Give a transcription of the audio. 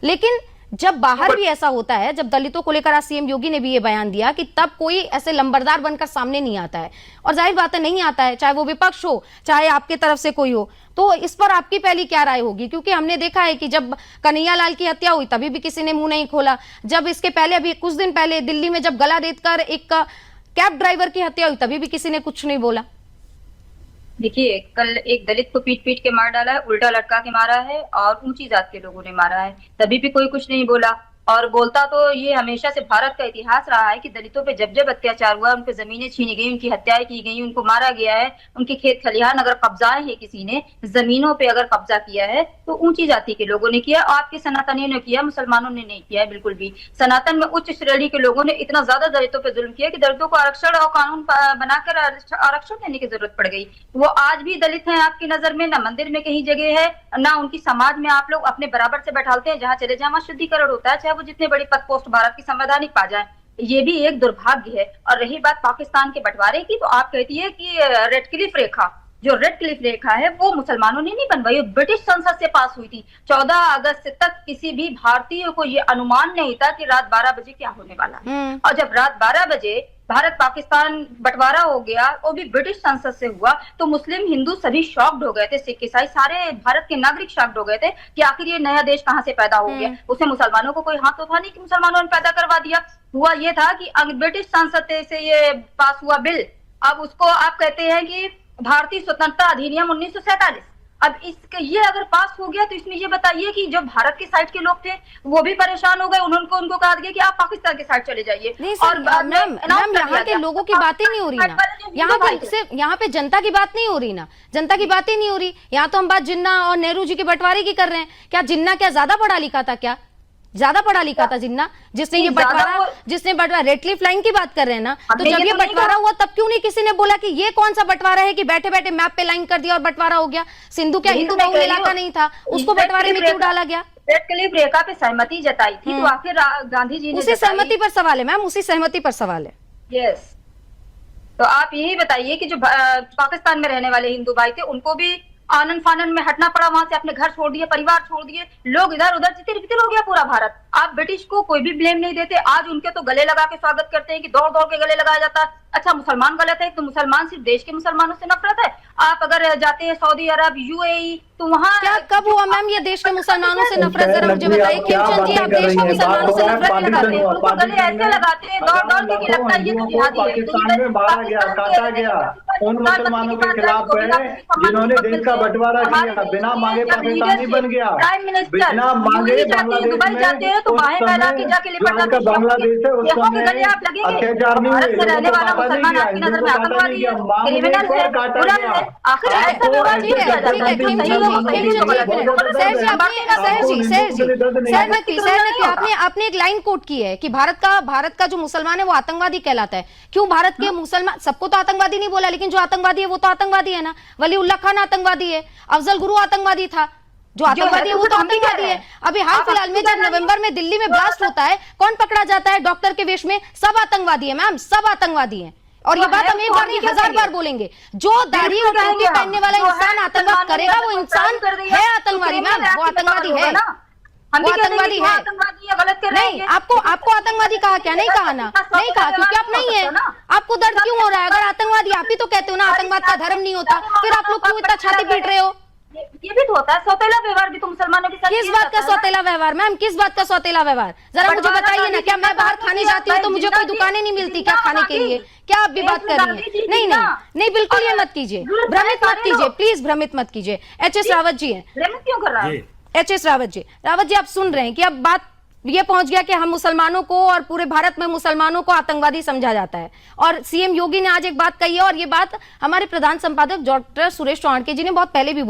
लेकिन जब बाहर भी ऐसा होता है, जब दलितों को लेकर आज सीएम योगी ने भी ये बयान दिया कि तब कोई ऐसे लंबरदार बनकर सामने नहीं आता है, और जाहिर बात है नहीं आता है, चाहे वो विपक्ष हो चाहे आपके तरफ से कोई हो। तो इस पर आपकी पहली क्या राय होगी? क्योंकि हमने देखा है कि जब कन्हैयालाल की हत्या हुई तभी भी किसी ने मुंह नहीं खोला, जब इसके पहले अभी कुछ दिन पहले दिल्ली में जब गला रेतकर एक कैब ड्राइवर की हत्या हुई तभी भी किसी ने कुछ नहीं बोला। देखिए, कल एक दलित को पीट पीट के मार डाला है, उल्टा लटका के मारा है, और ऊंची जात के लोगों ने मारा है, तभी भी कोई कुछ नहीं बोला। और बोलता तो ये हमेशा से भारत का इतिहास रहा है कि दलितों पे जब जब अत्याचार हुआ, उनके जमीनें छीनी गई, उनकी हत्याएं की गई, उनको मारा गया है, उनके खेत खलिहान अगर कब्जाए है, किसी ने जमीनों पे अगर कब्जा किया है तो ऊंची जाति के लोगों ने किया, आपके सनातनियों ने किया, मुसलमानों ने नहीं किया है बिल्कुल भी। सनातन में उच्च श्रेणी के लोगों ने इतना ज्यादा दलितों पर जुल्म किया कि दलितों को आरक्षण और कानून बनाकर आरक्षण देने की जरूरत पड़ गई। वो आज भी दलित है आपकी नजर में, ना मंदिर में कहीं जगह है, ना उनकी समाज में आप लोग अपने बराबर से बैठाते हैं, जहाँ चले जाए वहां शुद्धिकरण होता है, चाहे वो जितने बड़ी पद पोस्ट भारत की संवैधानिक पा जाए। ये भी एक दुर्भाग्य है। और रही बात पाकिस्तान के बंटवारे की, तो आप कहती है कि रेड क्लिफ रेखा, जो रेड क्लिफ रेखा है वो मुसलमानों ने नहीं बनवाई, ब्रिटिश संसद से पास हुई थी। 14 अगस्त तक किसी भी भारतीय को ये अनुमान नहीं था कि रात 12 बजे क्या होने वाला है। और जब रात 12 बजे भारत पाकिस्तान बंटवारा हो गया, वो भी ब्रिटिश संसद से हुआ, तो मुस्लिम हिंदू सभी शॉक्ड हो गए थे, सिख ईसाई सारे भारत के नागरिक शॉक्ड हो गए थे कि आखिर ये नया देश कहां से पैदा हो गया। उसे मुसलमानों को कोई हाथ तो था नहीं कि मुसलमानों ने पैदा करवा दिया। हुआ ये था कि ब्रिटिश संसद से ये पास हुआ बिल, अब उसको आप कहते हैं कि भारतीय स्वतंत्रता अधिनियम 1947। अब इसके ये अगर पास हो गया तो इसमें ये बताइए कि जो भारत के साइड के लोग थे वो भी परेशान हो गए, उनको कहा गया कि आप पाकिस्तान के साइड चले जाइए। और मैम यहाँ के लोगों की बातें नहीं हो रही ना, यहाँ पे जनता की बात नहीं हो रही ना, जनता की बातें नहीं हो रही। यहाँ तो हम बात जिन्ना और नेहरू जी के बंटवारे की कर रहे हैं। क्या जिन्ना क्या ज्यादा पढ़ा लिखा था? क्या ज्यादा पढ़ा लिखा था जिन्ना, जिसने ये बंटवारा रेड क्लिफ लाइन की बात कर रहे हैं ना? तो जब ये बंटवारा हुआ तब क्यों नहीं किसी ने बोला कि ये कौन सा बंटवारा है कि बैठे बैठे मैप पे लाइन कर दिया और बंटवारा हो गया? सिंधु क्या हिंदू बहुल इलाका नहीं था? उसको बंटवारे में क्यों डाला गया? रेड क्लिफ रेखा पे सहमति जताई थी, तो आखिर गांधी जी ने उसी सहमति पर सवाल है मैम, उसी सहमति पर सवाल है। यस, तो आप यही बताइए कि जो पाकिस्तान में रहने वाले हिंदू भाई थे उनको भी आनंद फानन में हटना पड़ा, वहां से अपने घर छोड़ दिए, परिवार छोड़ दिए, लोग इधर उधर तितर बितर हो गया पूरा भारत। आप ब्रिटिश को कोई भी ब्लेम नहीं देते, आज उनके तो गले लगा के स्वागत करते हैं कि दौड़ दौड़ के गले लगाया जाता है। अच्छा, मुसलमान गलत है तो मुसलमान सिर्फ देश के मुसलमानों से नफरत है? आप अगर जाते हैं सऊदी अरब, यूएई, तो वहाँ क्या कब हुआ मैम ये देश के मुसलमानों से नफरत? जरा मुझे बताइए खिमचंद जी, आप देश के मुसलमानों से नफरत क्यों करते हैं? उनको गले ऐसे लगाते हैं दौड़ दौड़ के कि लगता है ये तो जिहादी है। पाकिस्तान में मारा गया, काटा गया उन मुसलमानों के खिलाफ है जिन्होंने देश का बंटवारा किया, बिना मांगे पाकिस्तानी बन गया, बिना मांगे बांग्लादेश तो बाहें फैला के जाके लिपट बांग्लादेश है उसको अत्याचार नहीं हुए, रहने वाला मुसलमान आपकी नजर में आतंकवादी है, क्रिमिनल है, बुरा है। आखिर ऐसा व्यवहार नहीं किया जाता। आपने एक लाइन कोट की है कि भारत का जो मुसलमान है वो आतंकवादी कहलाता है। क्यों भारत के मुसलमान, सबको तो आतंकवादी नहीं बोला, लेकिन जो आतंकवादी है वो तो आतंकवादी है ना। वलीउल्लाह खान आतंकवादी है, अफजल गुरु आतंकवादी था, जो आतंकवादी है वो तो आतंकवादी है। अभी हाल फिलहाल में जब नवंबर में दिल्ली में ब्लास्ट होता है, कौन पकड़ा जाता है डॉक्टर के वेश में? सब आतंकवादी है मैम, सब आतंकवादी है। और ये बात हम एक बार नहीं 1000 बार बोलेंगे, जो दाढ़ी और टोपी पहनने वाला इंसान आतंकवाद करेगा वो इंसान है आतंकवादी मैम, वो आतंकवादी है, वो आतंकवादी है। नहीं, आपको आतंकवादी कहा क्या? नहीं कहा ना, नहीं कहा, क्योंकि आप नहीं है। आपको दर्द क्यों हो रहा है? अगर आतंकवादी आप ही तो कहते हो ना आतंकवाद का धर्म नहीं होता, फिर आप लोग क्यों इतना छाती पीट रहे हो? ये भी तो होता है, सौतेला व्यवहार भी तो मुसलमानों के साथ। किस बात का सौतेला व्यवहार मैम, किस बात का सौतेला व्यवहार? जरा मुझे बताइए ना। क्या मैं बाहर खाने जाती हूँ तो मुझे कोई दुकानें नहीं मिलती क्या खाने के लिए? क्या आप भी बात कर रही हैं? नहीं नहीं नहीं, बिल्कुल ये मत कीजिए, भ्रमित मत कीजिए, प्लीज भ्रमित मत कीजिए। एच.एस. रावत जी है, क्यों कर रहा है एच.एस. रावत जी आप सुन रहे हैं कि अब बात ये पहुंच गया कि हम मुसलमानों को और पूरे भारत में मुसलमानों को आतंकवादी समझा जाता है। और सीएम योगी ने आज एक बात कही है, और ये बात हमारे प्रधान संपादक डॉक्टर सुरेश चौहान जी ने बहुत पहले भी